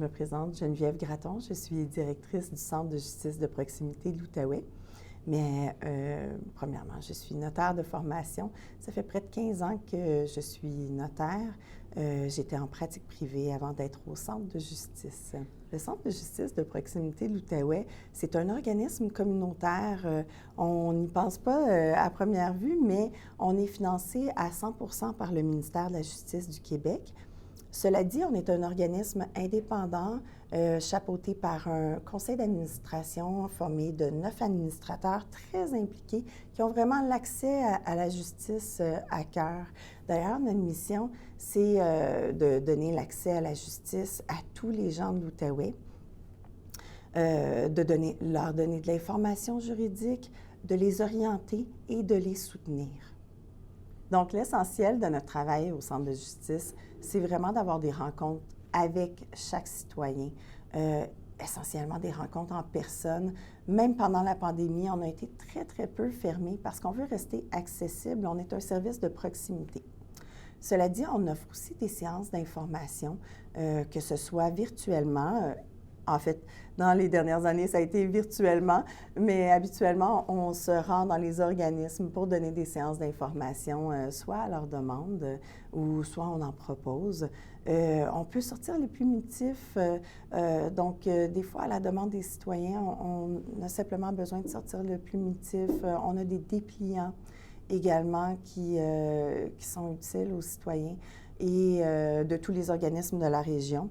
me présente Geneviève Gratton. Je suis directrice du Centre de justice de proximité de l'Outaouais. Mais premièrement, je suis notaire de formation. Ça fait près de 15 ans que je suis notaire. J'étais en pratique privée avant d'être au Centre de justice. Le Centre de justice de proximité de l'Outaouais, c'est un organisme communautaire. On n'y pense pas à première vue, mais on est financé à 100% par le ministère de la Justice du Québec. Cela dit, on est un organisme indépendant, chapeauté par un conseil d'administration formé de 9 administrateurs très impliqués qui ont vraiment l'accès à la justice à cœur. D'ailleurs, notre mission, c'est de donner l'accès à la justice à tous les gens de l'Outaouais, leur donner de l'information juridique, de les orienter et de les soutenir. Donc, l'essentiel de notre travail au Centre de justice, c'est vraiment d'avoir des rencontres avec chaque citoyen, essentiellement des rencontres en personne. Même pendant la pandémie, on a été très, très peu fermés parce qu'on veut rester accessible. On est un service de proximité. Cela dit, on offre aussi des séances d'information, que ce soit virtuellement. En fait, dans les dernières années, ça a été virtuellement, mais habituellement, on se rend dans les organismes pour donner des séances d'information, soit à leur demande ou soit on en propose. On peut sortir les plumitifs. Donc, des fois, à la demande des citoyens, on a simplement besoin de sortir le plumitif. On a des dépliants également qui sont utiles aux citoyens et de tous les organismes de la région.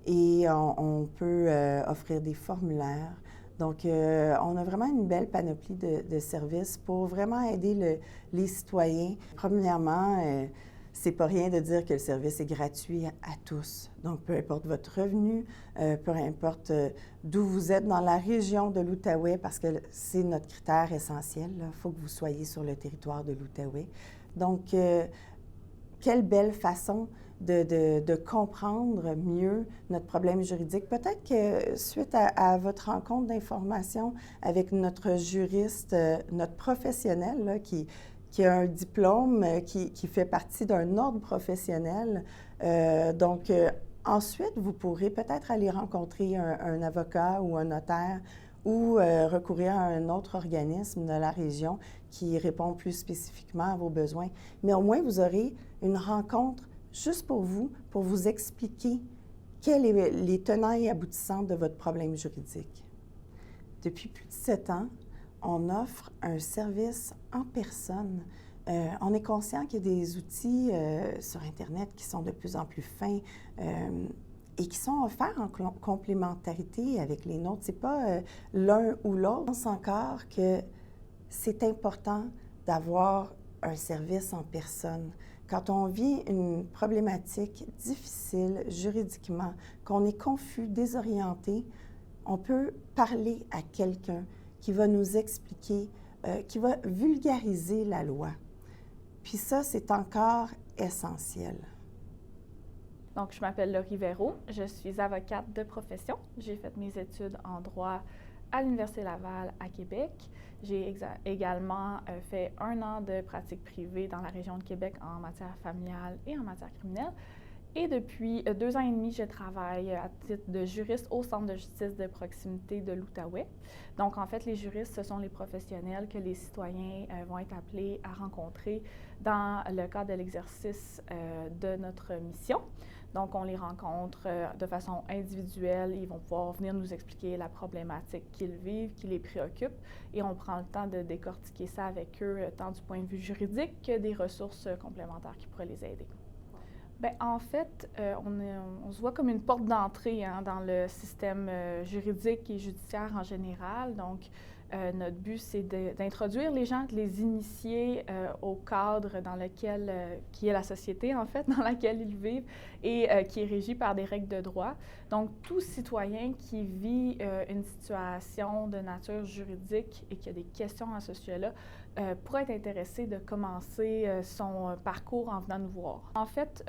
Et on peut offrir des formulaires. Donc, on a vraiment une belle panoplie de services pour vraiment aider les citoyens. Premièrement, c'est pas rien de dire que le service est gratuit à tous. Donc, peu importe votre revenu, peu importe d'où vous êtes dans la région de l'Outaouais, parce que c'est notre critère essentiel. Il faut que vous soyez sur le territoire de l'Outaouais. Donc, quelle belle façon de comprendre mieux notre problème juridique. Peut-être que suite à votre rencontre d'information avec notre juriste, notre professionnel là, qui a un diplôme, qui fait partie d'un ordre professionnel, ensuite, vous pourrez peut-être aller rencontrer un avocat ou un notaire ou recourir à un autre organisme de la région qui répond plus spécifiquement à vos besoins. Mais au moins, vous aurez une rencontre juste pour vous expliquer quels sont les tenants et aboutissants de votre problème juridique. Depuis plus de 7 ans, on offre un service en personne. On est conscient qu'il y a des outils sur Internet qui sont de plus en plus fins et qui sont offerts en complémentarité avec les nôtres. Ce n'est pas l'un ou l'autre. Je pense encore que c'est important d'avoir un service en personne. Quand on vit une problématique difficile juridiquement, qu'on est confus, désorienté, on peut parler à quelqu'un qui va nous expliquer, qui va vulgariser la loi. Puis ça, c'est encore essentiel. Donc, je m'appelle Laurie Véraud, je suis avocate de profession. J'ai fait mes études en droit à l'Université Laval à Québec. J'ai également fait 1 an de pratique privée dans la région de Québec en matière familiale et en matière criminelle. Et depuis 2 ans et demi, je travaille à titre de juriste au Centre de justice de proximité de l'Outaouais. Donc, en fait, les juristes, ce sont les professionnels que les citoyens vont être appelés à rencontrer dans le cadre de l'exercice de notre mission. Donc, on les rencontre de façon individuelle. Ils vont pouvoir venir nous expliquer la problématique qu'ils vivent, qui les préoccupe. Et on prend le temps de décortiquer ça avec eux, tant du point de vue juridique que des ressources complémentaires qui pourraient les aider. Bien, en fait, on se voit comme une porte d'entrée dans le système juridique et judiciaire en général. Donc, notre but, c'est d'introduire les gens, de les initier au cadre dans lequel, qui est la société, en fait, dans laquelle ils vivent et qui est régi par des règles de droit. Donc, tout citoyen qui vit une situation de nature juridique et qui a des questions à ce sujet-là pourrait être intéressé de commencer son parcours en venant nous voir. En fait,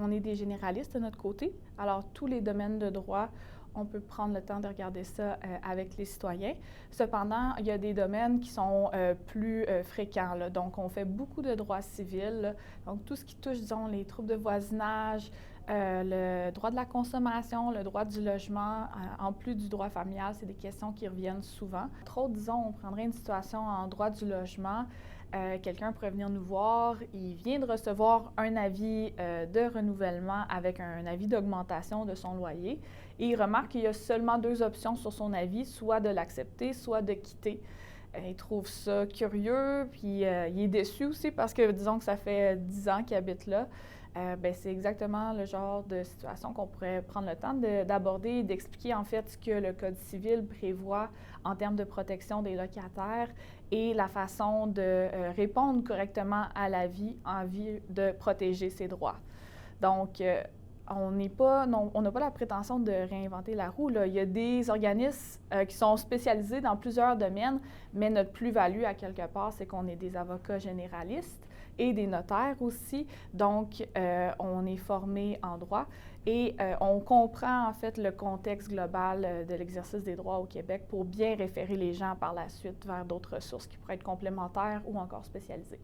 on est des généralistes de notre côté. Alors, tous les domaines de droit, on peut prendre le temps de regarder ça avec les citoyens. Cependant, il y a des domaines qui sont plus fréquents, là. Donc, on fait beaucoup de droit civil, là. Donc, tout ce qui touche, disons, les troubles de voisinage, Le droit de la consommation, le droit du logement, en plus du droit familial, c'est des questions qui reviennent souvent. Entre autres, disons, on prendrait une situation en droit du logement. Quelqu'un pourrait venir nous voir, il vient de recevoir un avis de renouvellement avec un avis d'augmentation de son loyer et il remarque qu'il y a seulement 2 options sur son avis, soit de l'accepter, soit de quitter. Il trouve ça curieux, puis il est déçu aussi parce que, disons que ça fait 10 ans qu'il habite là. C'est exactement le genre de situation qu'on pourrait prendre le temps d'aborder et d'expliquer en fait ce que le Code civil prévoit en termes de protection des locataires et la façon de répondre correctement à la vie en vue de protéger ses droits. Donc, on n'a pas la prétention de réinventer la roue, là. Il y a des organismes qui sont spécialisés dans plusieurs domaines, mais notre plus-value à quelque part, c'est qu'on est des avocats généralistes et des notaires aussi. Donc, on est formé en droit et on comprend en fait le contexte global de l'exercice des droits au Québec pour bien référer les gens par la suite vers d'autres ressources qui pourraient être complémentaires ou encore spécialisées.